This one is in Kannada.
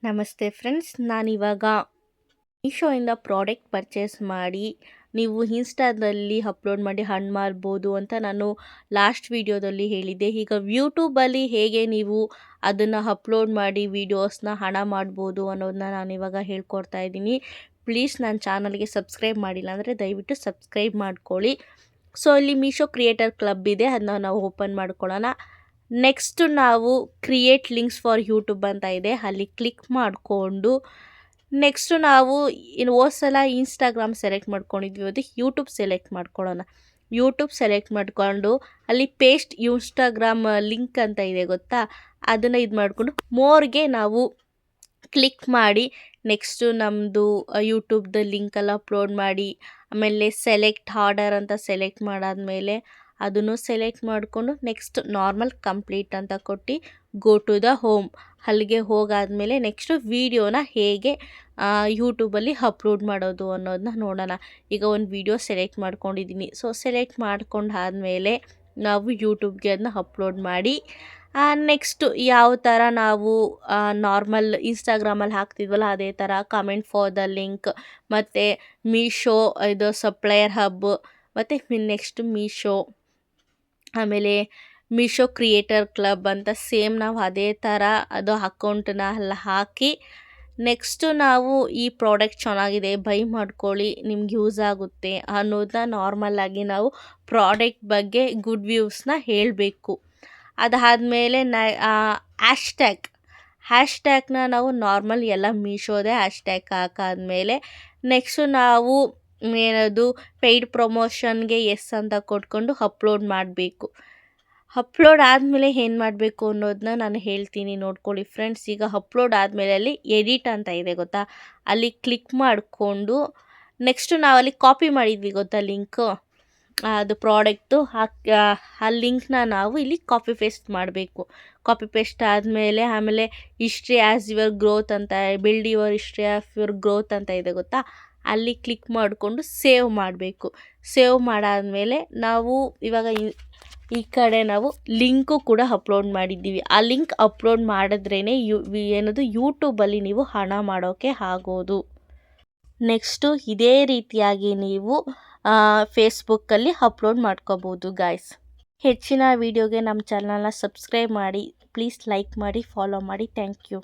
ನಮಸ್ತೆ ಫ್ರೆಂಡ್ಸ್, ನಾನಿವಾಗ ಮೀಶೋಯಿಂದ ಪ್ರಾಡಕ್ಟ್ ಪರ್ಚೇಸ್ ಮಾಡಿ ನೀವು ಇನ್ಸ್ಟಾದಲ್ಲಿ ಅಪ್ಲೋಡ್ ಮಾಡಿ ಹರ್ನ್ ಮಾಡ್ಬೋದು ಅಂತ ನಾನು ಲಾಸ್ಟ್ ವಿಡಿಯೋದಲ್ಲಿ ಹೇಳಿದ್ದೆ. ಈಗ ಯೂಟ್ಯೂಬಲ್ಲಿ ಹೇಗೆ ನೀವು ಅದನ್ನು ಅಪ್ಲೋಡ್ ಮಾಡಿ ವೀಡಿಯೋಸ್ನ ಹಣ ಮಾಡ್ಬೋದು ಅನ್ನೋದನ್ನ ನಾನಿವಾಗ ಹೇಳ್ಕೊಡ್ತಾ ಇದ್ದೀನಿ. ಪ್ಲೀಸ್ ನನ್ನ ಚಾನಲ್ಗೆ ಸಬ್ಸ್ಕ್ರೈಬ್ ಮಾಡಿಲ್ಲ ಅಂದರೆ ದಯವಿಟ್ಟು ಸಬ್ಸ್ಕ್ರೈಬ್ ಮಾಡ್ಕೊಳ್ಳಿ. ಸೊ ಇಲ್ಲಿ ಮೀಶೋ ಕ್ರಿಯೇಟರ್ ಕ್ಲಬ್ ಇದೆ, ಅದನ್ನ ನಾವು ಓಪನ್ ಮಾಡ್ಕೊಳ್ಳೋಣ. ನೆಕ್ಸ್ಟ್ ನಾವು ಕ್ರಿಯೇಟ್ ಲಿಂಕ್ಸ್ ಫಾರ್ ಯೂಟ್ಯೂಬ್ ಅಂತ ಇದೆ, ಅಲ್ಲಿ ಕ್ಲಿಕ್ ಮಾಡಿಕೊಂಡು ನೆಕ್ಸ್ಟು ನಾವು ಹೋದ ಸಲ ಇನ್ಸ್ಟಾಗ್ರಾಮ್ ಸೆಲೆಕ್ಟ್ ಮಾಡ್ಕೊಂಡಿದ್ವಿ, ಅದು ಯೂಟ್ಯೂಬ್ ಸೆಲೆಕ್ಟ್ ಮಾಡ್ಕೊಳ್ಳೋಣ. ಯೂಟ್ಯೂಬ್ ಸೆಲೆಕ್ಟ್ ಮಾಡಿಕೊಂಡು ಅಲ್ಲಿ ಪೇಸ್ಟ್ ಇನ್ಸ್ಟಾಗ್ರಾಮ್ ಲಿಂಕ್ ಅಂತ ಇದೆ ಗೊತ್ತಾ, ಅದನ್ನು ಇದು ಮಾಡಿಕೊಂಡು ಮೋರ್ಗೆ ನಾವು ಕ್ಲಿಕ್ ಮಾಡಿ ನೆಕ್ಸ್ಟು ನಮ್ಮದು ಯೂಟ್ಯೂಬ್ದು ಲಿಂಕೆಲ್ಲ ಅಪ್ಲೋಡ್ ಮಾಡಿ ಆಮೇಲೆ ಸೆಲೆಕ್ಟ್ ಆರ್ಡರ್ ಅಂತ ಸೆಲೆಕ್ಟ್ ಮಾಡಾದಮೇಲೆ ಅದನ್ನು ಸೆಲೆಕ್ಟ್ ಮಾಡಿಕೊಂಡು ನೆಕ್ಸ್ಟ್ ನಾರ್ಮಲ್ ಕಂಪ್ಲೀಟ್ ಅಂತ ಕೊಟ್ಟು ಗೋ ಟು ದ ಹೋಮ್ ಅಲ್ಲಿಗೆ ಹೋಗಾದಮೇಲೆ ನೆಕ್ಸ್ಟು ವೀಡಿಯೋನ ಹೇಗೆ ಯೂಟ್ಯೂಬಲ್ಲಿ ಅಪ್ಲೋಡ್ ಮಾಡೋದು ಅನ್ನೋದನ್ನ ನೋಡೋಣ. ಈಗ ಒಂದು ವೀಡಿಯೋ ಸೆಲೆಕ್ಟ್ ಮಾಡ್ಕೊಂಡಿದ್ದೀನಿ. ಸೊ ಸೆಲೆಕ್ಟ್ ಮಾಡ್ಕೊಂಡಾದಮೇಲೆ ನಾವು ಯೂಟ್ಯೂಬ್ಗೆ ಅದನ್ನ ಅಪ್ಲೋಡ್ ಮಾಡಿ ನೆಕ್ಸ್ಟು ಯಾವ ಥರ ನಾವು ನಾರ್ಮಲ್ ಇನ್ಸ್ಟಾಗ್ರಾಮಲ್ಲಿ ಹಾಕ್ತಿದ್ವಲ್ಲ ಅದೇ ಥರ ಕಮೆಂಟ್ ಫಾರ್ ದ ಲಿಂಕ್ ಮತ್ತು ಮೀಶೋ ಇದು ಸಪ್ಲೈಯರ್ ಹಬ್ ಮತ್ತು ನೆಕ್ಸ್ಟ್ ಮೀಶೋ ಆಮೇಲೆ ಮೀಶೋ ಕ್ರಿಯೇಟರ್ ಕ್ಲಬ್ ಅಂತ ಸೇಮ್ ನಾವು ಅದೇ ಥರ ಅದು ಅಕೌಂಟನ್ನ ಎಲ್ಲ ಹಾಕಿ ನೆಕ್ಸ್ಟು ನಾವು ಈ ಪ್ರಾಡಕ್ಟ್ ಚೆನ್ನಾಗಿದೆ ಬೈ ಮಾಡ್ಕೊಳ್ಳಿ ನಿಮ್ಗೆ ಯೂಸ್ ಆಗುತ್ತೆ ಅನ್ನೋದನ್ನ ನಾರ್ಮಲಾಗಿ ನಾವು ಪ್ರಾಡಕ್ಟ್ ಬಗ್ಗೆ ಗುಡ್ ವ್ಯೂಸ್ನ ಹೇಳಬೇಕು. ಅದಾದಮೇಲೆ ಹ್ಯಾಶ್ಟ್ಯಾಗ್ನ ನಾವು ನಾರ್ಮಲ್ ಎಲ್ಲ ಮೀಶೋದೇ ಹ್ಯಾಶ್ಟ್ಯಾಗ್ ಹಾಕಾದ್ಮೇಲೆ ನೆಕ್ಸ್ಟು ನಾವು ಏನದು ಪೇಯ್ಡ್ ಪ್ರಮೋಷನ್ಗೆ ಎಸ್ ಅಂತ ಕೊಟ್ಕೊಂಡು ಅಪ್ಲೋಡ್ ಮಾಡಬೇಕು. ಅಪ್ಲೋಡ್ ಆದಮೇಲೆ ಏನು ಮಾಡಬೇಕು ಅನ್ನೋದನ್ನ ನಾನು ಹೇಳ್ತೀನಿ, ನೋಡ್ಕೊಳ್ಳಿ ಫ್ರೆಂಡ್ಸ್. ಈಗ ಅಪ್ಲೋಡ್ ಆದಮೇಲೆ ಅಲ್ಲಿ ಎಡಿಟ್ ಅಂತ ಇದೆ ಗೊತ್ತಾ, ಅಲ್ಲಿ ಕ್ಲಿಕ್ ಮಾಡಿಕೊಂಡು ನೆಕ್ಸ್ಟು ನಾವಲ್ಲಿ ಕಾಪಿ ಮಾಡಿದ್ವಿ ಗೊತ್ತಾ ಲಿಂಕು, ಅದು ಪ್ರಾಡಕ್ಟು ಆ ಲಿಂಕ್ನ ನಾವು ಇಲ್ಲಿ ಕಾಪಿ ಪೇಸ್ಟ್ ಮಾಡಬೇಕು. ಕಾಪಿ ಪೇಸ್ಟ್ ಆದಮೇಲೆ ಆಮೇಲೆ ಹಿಸ್ಟ್ರಿ ಆ್ಯಸ್ ಯುವರ್ ಗ್ರೋತ್ ಅಂತ build your history of your growth ಅಂತ ಇದೆ ಗೊತ್ತಾ, ಅಲ್ಲಿ ಕ್ಲಿಕ್ ಮಾಡಿಕೊಂಡು ಸೇವ್ ಮಾಡಬೇಕು. ಸೇವ್ ಮಾಡಾದಮೇಲೆ ನಾವು ಇವಾಗ ಈ ಕಡೆ ನಾವು ಲಿಂಕು ಕೂಡ ಅಪ್ಲೋಡ್ ಮಾಡಿದ್ದೀವಿ. ಆ ಲಿಂಕ್ ಅಪ್ಲೋಡ್ ಮಾಡಿದ್ರೇ ಏನದು ಯೂಟ್ಯೂಬಲ್ಲಿ ನೀವು ಹಣ ಮಾಡೋಕ್ಕೆ ಆಗೋದು. ನೆಕ್ಸ್ಟು ಇದೇ ರೀತಿಯಾಗಿ ನೀವು ಫೇಸ್ಬುಕ್ಕಲ್ಲಿ ಅಪ್ಲೋಡ್ ಮಾಡ್ಕೋಬೋದು ಗಾಯ್ಸ್. ಹೆಚ್ಚಿನ ವೀಡಿಯೋಗೆ ನಮ್ಮ ಚಾನಲ್ನ ಸಬ್ಸ್ಕ್ರೈಬ್ ಮಾಡಿ, ಪ್ಲೀಸ್ ಲೈಕ್ ಮಾಡಿ, ಫಾಲೋ ಮಾಡಿ. Thank you.